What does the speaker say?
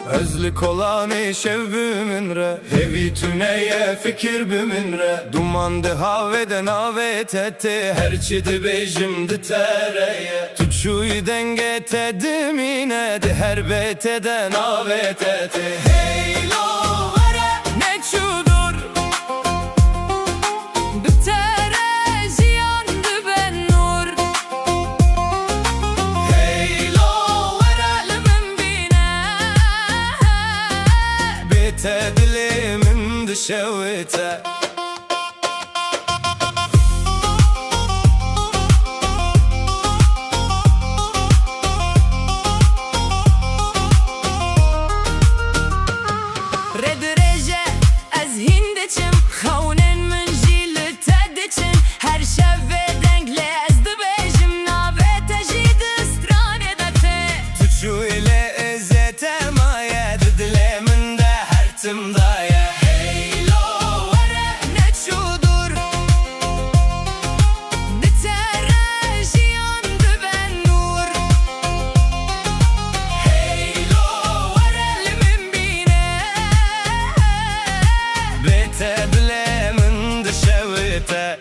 Özlük olan şev bümün re, hevi tüneye fikir bümün re. Dumandı haveden avet etti, herçidi bejimdi tereye. Tuçuyu denge tedim inedi, her beteden avet etti. Hey lo vere, ne çudur bitere ziyandı ben nur. Hey lo vere, limin bine bite dilimin dışevite. Hey lo vere, ne çudur bitere ziyandı ben nur. Hey lo vere, limin bine bite dilemin dışevite.